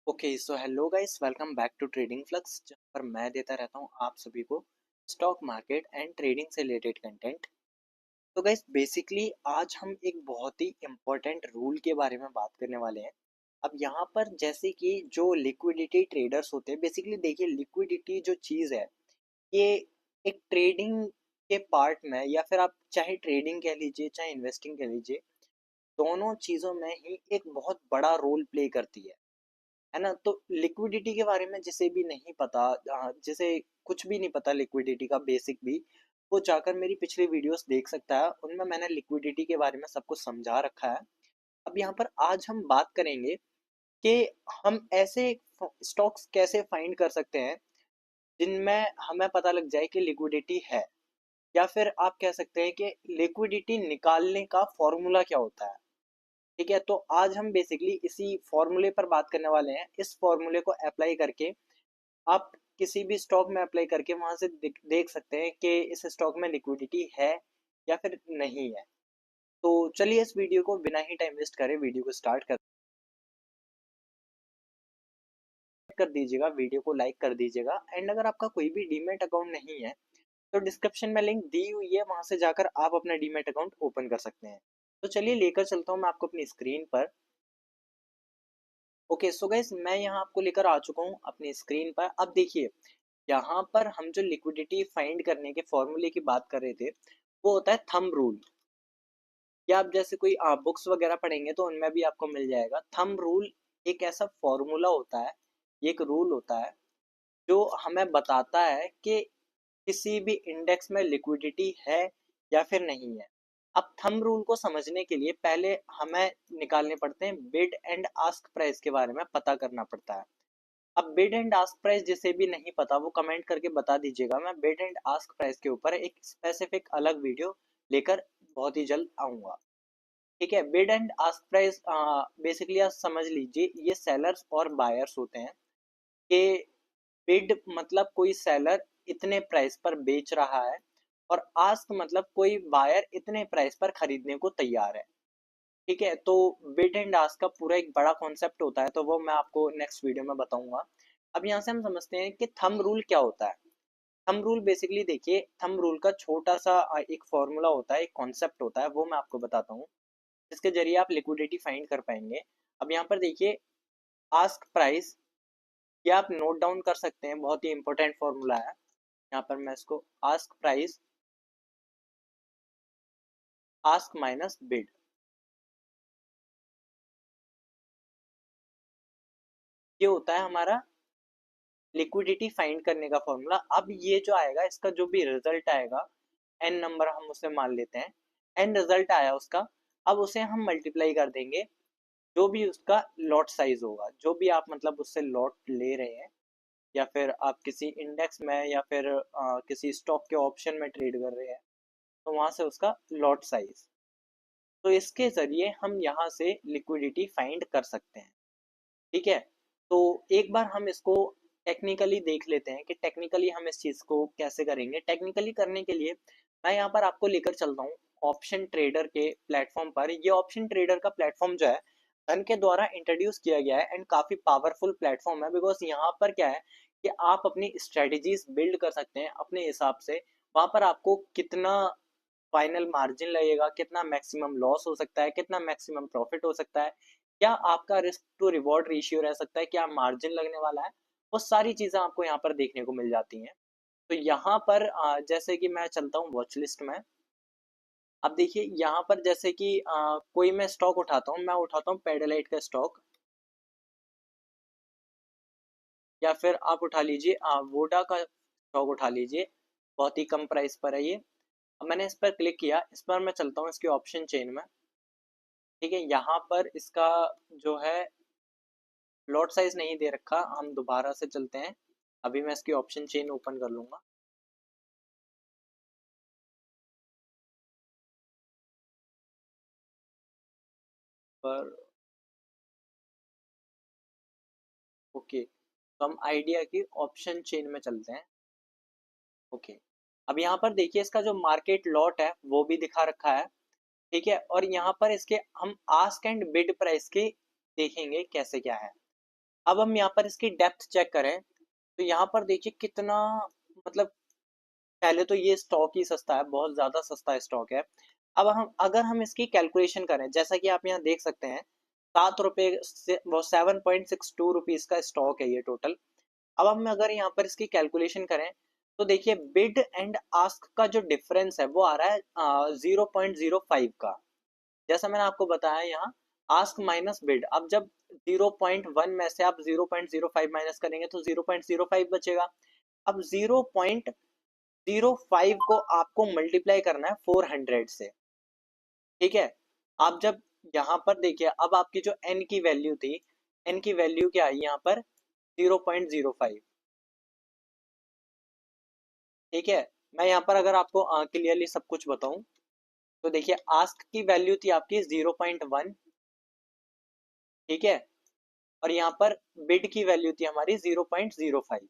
Okay so hello guys, welcome back to trading flux, जहाँ पर मैं देता रहता हूँ आप सभी को स्टॉक मार्केट एंड ट्रेडिंग से रिलेटेड कंटेंट। तो गाइस बेसिकली आज हम एक बहुत ही इम्पोर्टेंट रूल के बारे में बात करने वाले हैं। अब यहाँ पर जैसे कि जो लिक्विडिटी ट्रेडर्स होते हैं, बेसिकली देखिए लिक्विडिटी जो चीज़ है ये एक ट्रेडिंग के पार्ट में, या फिर आप चाहे ट्रेडिंग कह लीजिए चाहे इन्वेस्टिंग कह लीजिए, दोनों चीज़ों में ही एक बहुत बड़ा रोल प्ले करती है ना। तो लिक्विडिटी के बारे में जिसे भी नहीं पता, जिसे कुछ भी नहीं पता लिक्विडिटी का बेसिक भी, वो जाकर मेरी पिछली वीडियोस देख सकता है, उनमें मैंने लिक्विडिटी के बारे में सब कुछ समझा रखा है। अब यहाँ पर आज हम बात करेंगे कि हम ऐसे स्टॉक्स कैसे फाइंड कर सकते हैं जिनमें हमें पता लग जाए कि लिक्विडिटी है, या फिर आप कह सकते हैं कि लिक्विडिटी निकालने का फॉर्मूला क्या होता है। ठीक है, तो आज हम बेसिकली इसी फॉर्मूले पर बात करने वाले हैं। इस फॉर्मूले को अप्लाई करके आप किसी भी स्टॉक में अप्लाई करके वहां से देख सकते हैं कि इस स्टॉक में लिक्विडिटी है या फिर नहीं है। तो चलिए इस वीडियो को बिना ही टाइम वेस्ट करे वीडियो को स्टार्ट कर दीजिएगा, वीडियो को लाइक कर दीजिएगा। एंड अगर आपका कोई भी डीमेट अकाउंट नहीं है तो डिस्क्रिप्शन में लिंक दी हुई है, वहां से जाकर आप अपना डीमेट अकाउंट ओपन कर सकते हैं। तो चलिए लेकर चलता हूँ मैं आपको अपनी स्क्रीन पर। ओके सो गाइस, मैं यहाँ आपको लेकर आ चुका हूँ अपनी स्क्रीन पर। अब देखिए यहाँ पर हम जो लिक्विडिटी फाइंड करने के फॉर्मूले की बात कर रहे थे वो होता है थंब रूल। या आप जैसे कोई बुक्स वगैरह पढ़ेंगे तो उनमें भी आपको मिल जाएगा। थंब रूल एक ऐसा फॉर्मूला होता है, एक रूल होता है जो हमें बताता है कि किसी भी इंडेक्स में लिक्विडिटी है या फिर नहीं है। अब थंब रूल को समझने के लिए पहले हमें निकालने पड़ते हैं बिड एंड आस्क प्राइस के बारे में पता करना पड़ता है। अब बिड एंड आस्क प्राइस जिसे भी नहीं पता वो कमेंट करके बता दीजिएगा, मैं बिड एंड आस्क प्राइस के ऊपर एक स्पेसिफिक अलग वीडियो लेकर बहुत ही जल्द आऊंगा। ठीक है, bid and ask price basically आप समझ लीजिए ये सेलर्स और बायर्स होते हैं कि बिड मतलब कोई सेलर इतने प्राइस पर बेच रहा है और आस्क मतलब कोई बायर इतने प्राइस पर खरीदने को तैयार है। ठीक है, तो बिड एंड आस्क का पूरा एक बड़ा कॉन्सेप्ट होता है, तो वो मैं आपको नेक्स्ट वीडियो में बताऊंगा। अब यहाँ से हम समझते हैं कि थंब रूल क्या होता है। थंब रूल बेसिकली देखिए, थंब रूल का छोटा सा एक फॉर्मूला होता है, एक कॉन्सेप्ट होता है, वो मैं आपको बताता हूँ जिसके जरिए आप लिक्विडिटी फाइंड कर पाएंगे। अब यहाँ पर देखिए आस्क प्राइस, ये आप नोट डाउन कर सकते हैं, बहुत ही इंपॉर्टेंट फॉर्मूला है। यहाँ पर मैं इसको ask price, ask minus bid, ये होता है हमारा लिक्विडिटी फाइंड करने का फॉर्मूला। अब ये जो आएगा इसका जो भी रिजल्ट आएगा, एन नंबर हम उसे मान लेते हैं, एन रिजल्ट आया उसका, अब उसे हम मल्टीप्लाई कर देंगे जो भी उसका लॉट साइज होगा, जो भी आप मतलब उससे लॉट ले रहे हैं, या फिर आप किसी इंडेक्स में या फिर किसी स्टॉक के ऑप्शन में ट्रेड कर रहे हैं तो वहां से उसका लॉट साइज। तो इसके जरिए हम यहाँ से लिक्विडिटी फाइंड कर सकते हैं। ठीक है, तो एक बार हम इसको टेक्निकली देख लेते हैं कि टेक्निकली हम इस चीज को कैसे करेंगे। टेक्निकली करने के लिए मैं यहाँ पर आपको लेकर चलता हूँ ऑप्शन ट्रेडर के प्लेटफॉर्म पर। ये ऑप्शन ट्रेडर का प्लेटफॉर्म जो है धन के द्वारा इंट्रोड्यूस किया गया है एंड काफी पावरफुल प्लेटफॉर्म है, बिकॉज यहाँ पर क्या है कि आप अपनी स्ट्रेटजीज बिल्ड कर सकते हैं अपने हिसाब से। वहां पर आपको कितना फाइनल मार्जिन लगेगा, कितना मैक्सिमम लॉस हो सकता है, कितना मैक्सिमम प्रॉफिट हो सकता है, क्या आपका रिस्क टू रिवॉर्ड रेशियो रह सकता है, क्या मार्जिन लगने वाला है, वो सारी चीजें आपको यहाँ पर देखने को मिल जाती हैं। तो यहाँ पर जैसे कि मैं चलता हूँ वॉच लिस्ट में। अब देखिए यहाँ पर जैसे कि कोई मैं स्टॉक उठाता हूँ, मैं उठाता हूँ पेडलाइट का स्टॉक, या फिर आप उठा लीजिए वोडा का स्टॉक उठा लीजिए, बहुत ही कम प्राइस पर है ये। अब मैंने इस पर क्लिक किया, इस पर मैं चलता हूँ इसके ऑप्शन चेन में। ठीक है, यहाँ पर इसका जो है लॉट साइज नहीं दे रखा, हम दोबारा से चलते हैं। अभी मैं इसकी ऑप्शन चेन ओपन कर लूंगा। पर ओके, तो हम आइडिया की ऑप्शन चेन में चलते हैं। ओके, अब यहाँ पर देखिए इसका जो मार्केट लॉट है वो भी दिखा रखा है। ठीक है, और यहाँ पर इसके हम आस्क एंड बिड प्राइस के देखेंगे कैसे क्या है। अब हम यहाँ पर इसकी डेप्थ चेक करें तो यहाँ पर देखिए कितना, मतलब पहले तो ये स्टॉक ही सस्ता है, बहुत ज्यादा सस्ता स्टॉक है। अब हम अगर हम इसकी कैलकुलेशन करें, जैसा कि आप यहाँ देख सकते हैं, 7 रुपए से वो 7.62 रुपीज का स्टॉक है ये टोटल। अब हम अगर यहाँ पर इसकी कैलकुलेशन करें तो देखिए बिड एंड आस्क का जो डिफरेंस है वो आ रहा है 0.05 का। जैसा मैंने आपको बताया यहाँ, आस्क माइनस बिड, अब जब 0.1 में से आप 0.05 माइनस करेंगे तो 0.05 बचेगा। अब 0.05 को आपको मल्टीप्लाई करना है 400 से, ठीक है। आप जब यहाँ पर देखिए, अब आपकी जो n की वैल्यू थी, n की वैल्यू क्या आई यहाँ पर 0.05, ठीक है। मैं यहाँ पर अगर आपको क्लियरली सब कुछ बताऊं तो देखिए आस्क की वैल्यू थी आपकी 0.1, ठीक है, और यहाँ पर बिड की वैल्यू थी हमारी 0.05।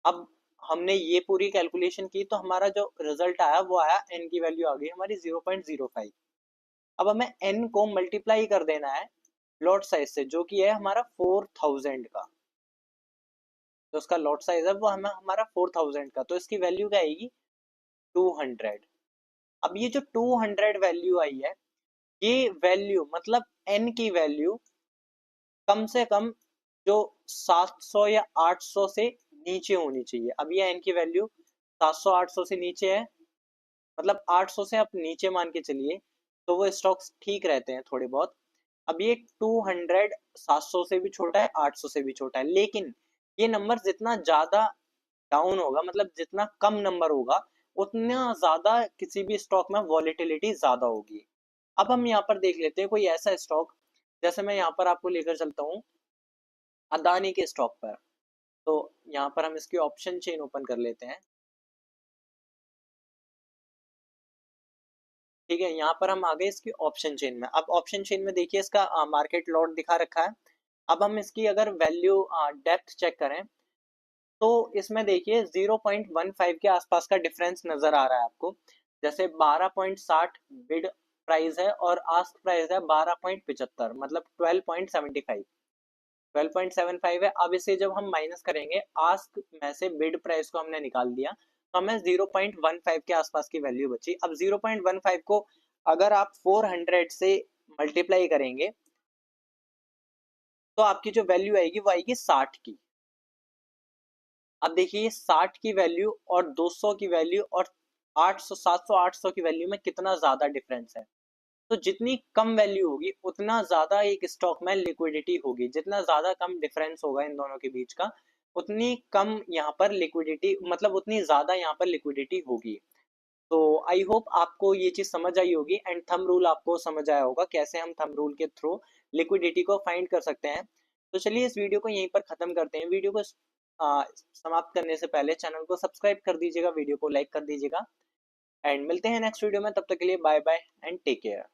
अब हमने ये पूरी कैलकुलेशन की तो हमारा जो रिजल्ट आया वो आया, n की वैल्यू आ गई हमारी 0.05। अब हमें n को मल्टीप्लाई कर देना है लॉट साइज से, जो कि है हमारा 4000 का। जो उसका लॉट साइज है वो हमें हमारा 4000 का, तो इसकी वैल्यू क्या आएगी 200। अब ये जो 200 वैल्यू आई है, ये वैल्यू मतलब n की वैल्यू कम से कम जो 700 या 800 से नीचे होनी चाहिए। अब ये n की वैल्यू 700-800 से नीचे है, मतलब 800 से आप नीचे मान के चलिए तो वो स्टॉक्स ठीक रहते हैं थोड़े बहुत। अब ये 200 700 से भी छोटा है, 800 से भी छोटा है, लेकिन ये नंबर जितना ज्यादा डाउन होगा, मतलब जितना कम नंबर होगा, उतना ज्यादा किसी भी स्टॉक में वॉलेटिलिटी ज्यादा होगी। अब हम यहाँ पर देख लेते हैं कोई ऐसा स्टॉक, जैसे मैं यहाँ पर आपको लेकर चलता हूँ अदानी के स्टॉक पर। तो यहाँ पर हम इसकी ऑप्शन चेन ओपन कर लेते हैं, ठीक है। यहाँ पर हम आ गए इसकी ऑप्शन चेन में। अब ऑप्शन चेन में देखिए इसका मार्केट लॉट दिखा रखा है। अब हम इसकी अगर वैल्यू डेप्थ चेक करें तो इसमें देखिए 0.15 के आसपास का डिफरेंस नजर आ रहा है आपको। जैसे 12.60 बिड प्राइस है और आस्क प्राइस है 12.75, मतलब 12.75, 12.75 है। अब इसे जब हम माइनस करेंगे, आस्क में से बिड प्राइस को हमने निकाल दिया तो हमें 0.15 के आसपास की वैल्यू बची। अब 0.15 को अगर आप 400 से मल्टीप्लाई करेंगे तो आपकी जो वैल्यू आएगी वो आएगी 60 की। अब देखिए 60 की वैल्यू और 200 की वैल्यू और 800 700 800 की वैल्यू में कितना ज्यादा डिफरेंस है। तो जितनी कम वैल्यू होगी उतना ज्यादा एक स्टॉक में लिक्विडिटी होगी, जितना ज्यादा कम डिफरेंस होगा इन दोनों के बीच का, उतनी कम यहाँ पर लिक्विडिटी, मतलब उतनी ज्यादा यहाँ पर लिक्विडिटी होगी। तो आई होप आपको ये चीज समझ आई होगी एंड थंब रूल आपको समझ आया होगा कैसे हम थंब रूल के थ्रू लिक्विडिटी को फाइंड कर सकते हैं। तो चलिए इस वीडियो को यहीं पर खत्म करते हैं। वीडियो को समाप्त करने से पहले चैनल को सब्सक्राइब कर दीजिएगा, वीडियो को लाइक कर दीजिएगा, एंड मिलते हैं नेक्स्ट वीडियो में। तब तक के लिए bye bye and take care.